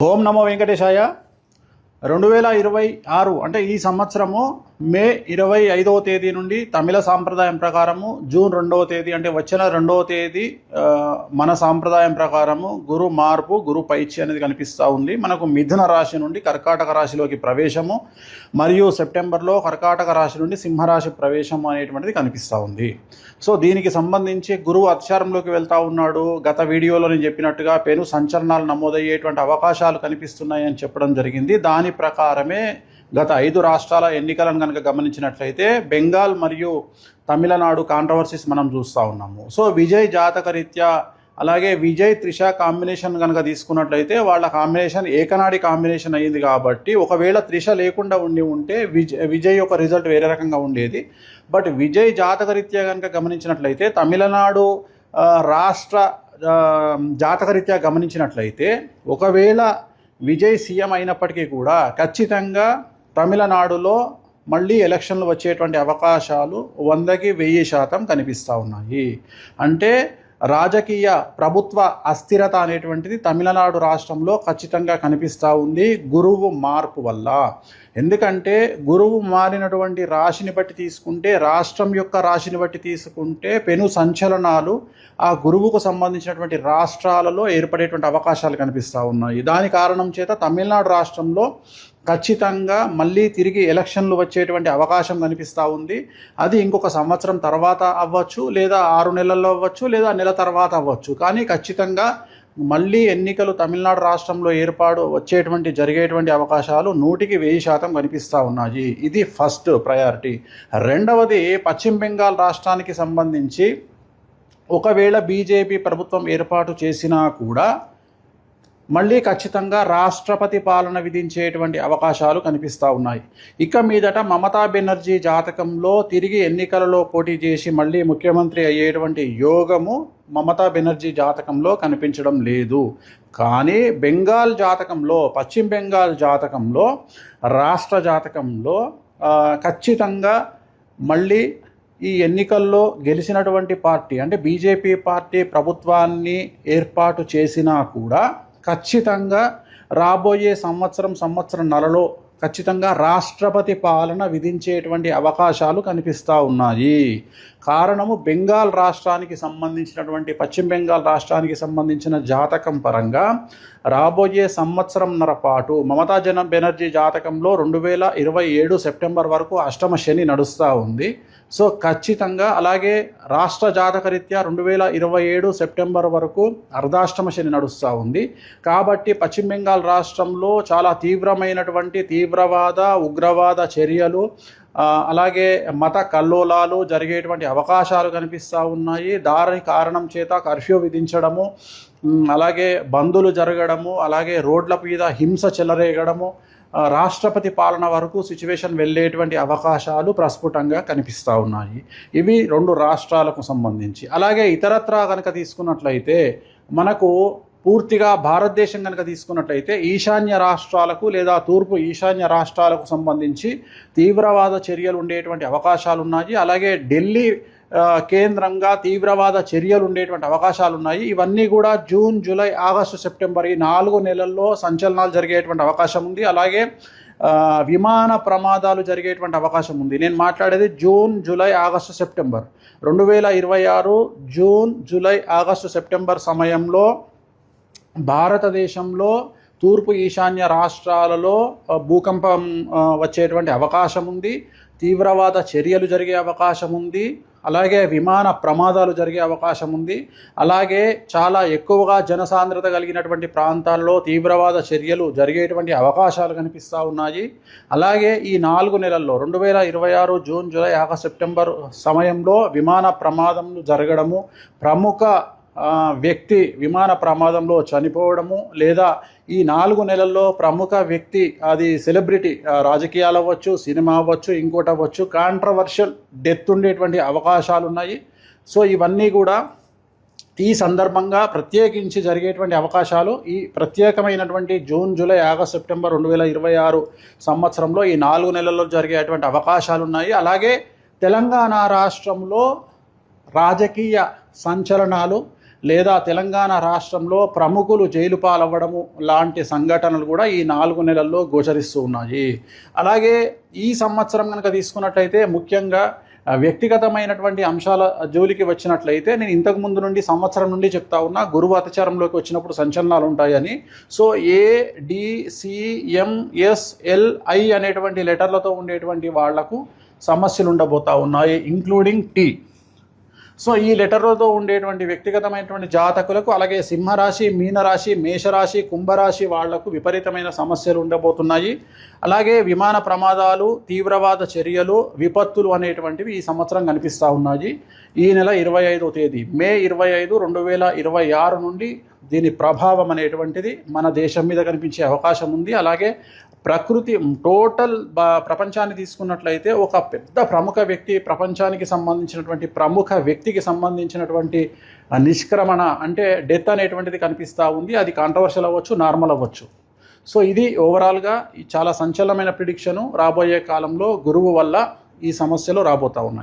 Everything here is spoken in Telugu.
ఓం నమో వెంకటేశాయ. 2026 అంటే ఈ సంవత్సరము మే 25వ తేదీ నుండి తమిళ సాంప్రదాయం ప్రకారము జూన్ 2వ తేదీ అంటే వచ్చిన 2వ తేదీ మన సాంప్రదాయం ప్రకారము గురు మార్పు గురు పైచి అనేది కనిపిస్తూ ఉంది. మనకు మిథున రాశి నుండి కర్కాటక రాశిలోకి ప్రవేశము మరియు సెప్టెంబర్లో కర్కాటక రాశి నుండి సింహరాశి ప్రవేశము అనేటువంటిది కనిపిస్తూ ఉంది. సో దీనికి సంబంధించి గురువు అతిచారంలోకి వెళ్తూ ఉన్నాడు. గత వీడియోలో నేను చెప్పినట్టుగా పెను సంచలనాలు నమోదయ్యేటువంటి అవకాశాలు కనిపిస్తున్నాయి అని చెప్పడం జరిగింది. దాని ప్రకారమే గత 5 రాష్ట్రాల ఎన్నికలను కనుక గమనించినట్లయితే బెంగాల్ మరియు తమిళనాడు కాంట్రవర్సీస్ మనం చూస్తూ ఉన్నాము. సో విజయ్ జాతకరీత్యా అలాగే విజయ్ త్రిష కాంబినేషన్ కనుక తీసుకున్నట్లయితే వాళ్ళ కాంబినేషన్ ఏకనాడి కాంబినేషన్ అయ్యింది. కాబట్టి ఒకవేళ త్రిష లేకుండా ఉంటే విజయ్ యొక్క రిజల్ట్ వేరే రకంగా ఉండేది. బట్ విజయ్ జాతకరీత్యా కనుక గమనించినట్లయితే తమిళనాడు రాష్ట్ర జాతకరీత్యా గమనించినట్లయితే ఒకవేళ విజయ్ సీఎం అయినప్పటికీ కూడా ఖచ్చితంగా తమిళనాడులో మళ్ళీ ఎలక్షన్లు వచ్చేటువంటి అవకాశాలు 100కి 1000% కనిపిస్తూ ఉన్నాయి. అంటే రాజకీయ ప్రభుత్వ అస్థిరత అనేటువంటిది తమిళనాడు రాష్ట్రంలో ఖచ్చితంగా కనిపిస్తూ ఉంది గురువు మార్పు వల్ల. ఎందుకంటే గురువు మారినటువంటి రాశిని బట్టి తీసుకుంటే, రాష్ట్రం యొక్క రాశిని బట్టి తీసుకుంటే పెను సంచలనాలు ఆ గురువుకు సంబంధించినటువంటి రాష్ట్రాలలో ఏర్పడేటువంటి అవకాశాలు కనిపిస్తూ ఉన్నాయి. దాని కారణం చేత తమిళనాడు రాష్ట్రంలో ఖచ్చితంగా మళ్ళీ తిరిగి ఎలక్షన్లు వచ్చేటువంటి అవకాశం కనిపిస్తూ ఉంది. అది ఇంకొక సంవత్సరం తర్వాత అవ్వచ్చు, లేదా 6 నెలల్లో అవ్వచ్చు, లేదా నెల తర్వాత అవ్వచ్చు. కానీ ఖచ్చితంగా మళ్ళీ ఎన్నికలు తమిళనాడు రాష్ట్రంలో జరిగేటువంటి అవకాశాలు 100కి 1000% కనిపిస్తూ ఉన్నాయి. ఇది ఫస్ట్ ప్రయారిటీ. రెండవది, పశ్చిమ బెంగాల్ రాష్ట్రానికి సంబంధించి ఒకవేళ బీజేపీ ప్రభుత్వం ఏర్పాటు చేసినా కూడా మళ్ళీ ఖచ్చితంగా రాష్ట్రపతి పాలన విధించేటువంటి అవకాశాలు కనిపిస్తూ ఉన్నాయి. ఇక మీదట మమతా బెనర్జీ జాతకంలో తిరిగి ఎన్నికలలో పోటీ చేసి మళ్ళీ ముఖ్యమంత్రి అయ్యేటువంటి యోగము మమతా బెనర్జీ జాతకంలో కనిపించడం లేదు. కానీ బెంగాల్ జాతకంలో, పశ్చిమ బెంగాల్ జాతకంలో, రాష్ట్ర జాతకంలో ఖచ్చితంగా మళ్ళీ ఈ ఎన్నికల్లో గెలిచినటువంటి పార్టీ అంటే బీజేపీ పార్టీ ప్రభుత్వాన్ని ఏర్పాటు చేసినా కూడా ఖచ్చితంగా రాబోయే సంవత్సరంన్నరలో ఖచ్చితంగా రాష్ట్రపతి పాలన విధించేటువంటి అవకాశాలు కనిపిస్తూ ఉన్నాయి. కారణము బెంగాల్ రాష్ట్రానికి సంబంధించినటువంటి పశ్చిమ బెంగాల్ రాష్ట్రానికి సంబంధించిన జాతకం పరంగా రాబోయే సంవత్సరంన్నర పాటు మమతా బెనర్జీ జాతకంలో 2027 సెప్టెంబర్ వరకు అష్టమ శని నడుస్తూ ఉంది. సో ఖచ్చితంగా అలాగే రాష్ట్ర జాతకరీత్యా 2027 సెప్టెంబర్ వరకు అర్ధాష్టమ శని నడుస్తూ ఉంది. కాబట్టి పశ్చిమ బెంగాల్ రాష్ట్రంలో చాలా తీవ్రమైనటువంటి తీవ్రవాద ఉగ్రవాద చర్యలు అలాగే మత కల్లోలాలు జరిగేటువంటి అవకాశాలు కనిపిస్తూ ఉన్నాయి. దాని కారణం చేత కర్ఫ్యూ విధించడము, అలాగే బందులు జరగడము, అలాగే రోడ్ల మీద హింస చెలరేగడము, రాష్ట్రపతి పాలన వరకు సిచ్యువేషన్ వెళ్ళేటువంటి అవకాశాలు ప్రస్ఫుటంగా కనిపిస్తూ ఉన్నాయి. ఇవి 2 రాష్ట్రాలకు సంబంధించి. అలాగే ఇతరత్రా కనుక తీసుకున్నట్లయితే మనకు పూర్తిగా భారతదేశం కనుక తీసుకున్నట్లయితే ఈశాన్య రాష్ట్రాలకు లేదా తూర్పు ఈశాన్య రాష్ట్రాలకు సంబంధించి తీవ్రవాద చర్యలు ఉండేటువంటి అవకాశాలు ఉన్నాయి. అలాగే ఢిల్లీ కేంద్రంగా తీవ్రవాద చర్యలు ఉండేటువంటి అవకాశాలు ఉన్నాయి. ఇవన్నీ కూడా జూన్, జూలై, ఆగస్టు, సెప్టెంబర్ ఈ 4 నెలల్లో సంచలనాలు జరిగేటువంటి అవకాశం ఉంది. అలాగే విమాన ప్రమాదాలు జరిగేటువంటి అవకాశం ఉంది. నేను మాట్లాడేది June, July, August, September 2026 June, July, August, September సమయంలో భారతదేశంలో తూర్పు ఈశాన్య రాష్ట్రాలలో భూకంపం వచ్చేటువంటి అవకాశం ఉంది. తీవ్రవాద చర్యలు జరిగే అవకాశం ఉంది. అలాగే విమాన ప్రమాదాలు జరిగే అవకాశం ఉంది. అలాగే చాలా ఎక్కువగా జనసాంద్రత కలిగినటువంటి ప్రాంతాల్లో తీవ్రవాద చర్యలు జరిగేటువంటి అవకాశాలు కనిపిస్తూ ఉన్నాయి. అలాగే ఈ 4 నెలల్లో 2026 జూన్, జూలై, ఆగస్టు, సెప్టెంబర్ సమయంలో విమాన ప్రమాదములు జరగడము, ప్రముఖ వ్యక్తి విమాన ప్రమాదంలో చనిపోవడము, లేదా ఈ 4 నెలల్లో ప్రముఖ వ్యక్తి, అది సెలబ్రిటీ, రాజకీయాలు అవ్వచ్చు, సినిమా అవ్వచ్చు, ఇంకోటి అవ్వచ్చు, కాంట్రవర్షియల్ డెత్ ఉండేటువంటి అవకాశాలు ఉన్నాయి. సో ఇవన్నీ కూడా ఈ సందర్భంగా ప్రత్యేకించి జరిగేటువంటి అవకాశాలు ఈ ప్రత్యేకమైనటువంటి జూన్, జూలై, ఆగస్టు, సెప్టెంబర్ 2026 సంవత్సరంలో ఈ 4 నెలల్లో జరిగేటువంటి అవకాశాలు ఉన్నాయి. అలాగే తెలంగాణ రాష్ట్రంలో రాజకీయ సంచలనాలు లేదా తెలంగాణ రాష్ట్రంలో ప్రముఖులు జైలు పాలవ్వడము లాంటి సంఘటనలు కూడా ఈ 4 నెలల్లో గోచరిస్తూ ఉన్నాయి. అలాగే ఈ సంవత్సరం కనుక తీసుకున్నట్లయితే ముఖ్యంగా వ్యక్తిగతమైనటువంటి అంశాల జోలికి వచ్చినట్లయితే నేను ఇంతకు ముందు నుండి సంవత్సరం నుండి చెప్తా ఉన్నా, గురువు అతిచారంలోకి వచ్చినప్పుడు సంచలనాలు ఉంటాయని. సో ADCMSLI అనేటువంటి లెటర్లతో ఉండేటువంటి వాళ్లకు సమస్యలు ఉండబోతా ఉన్నాయి, ఇంక్లూడింగ్ T. సో ఈ లెటర్లతో ఉండేటువంటి వ్యక్తిగతమైనటువంటి జాతకులకు, అలాగే సింహరాశి, మీనరాశి, మేషరాశి, కుంభరాశి వాళ్లకు విపరీతమైన సమస్యలు ఉండబోతున్నాయి. అలాగే విమాన ప్రమాదాలు, తీవ్రవాద చర్యలు, విపత్తులు అనేటువంటివి ఈ సంవత్సరం కనిపిస్తూ ఉన్నాయి. ఈ నెల 25వ తేదీ మే 25, 2026 నుండి దీని ప్రభావం అనేటువంటిది మన దేశం మీద కనిపించే అవకాశం ఉంది. అలాగే ప్రకృతి టోటల్ ప్రపంచాన్ని తీసుకున్నట్లయితే ఒక పెద్ద ప్రముఖ వ్యక్తి, ప్రపంచానికి సంబంధించినటువంటి ప్రముఖ వ్యక్తికి సంబంధించినటువంటి నిష్క్రమణ అంటే డెత్ అనేటువంటిది కనిపిస్తూ ఉంది. అది కాంట్రవర్షియల్ అవ్వచ్చు, నార్మల్ అవ్వచ్చు. సో ఇది ఓవరాల్గా చాలా సంచలనమైన ప్రిడిక్షను. రాబోయే కాలంలో గురువు వల్ల ఈ సమస్యలు రాబోతూ ఉన్నాయి.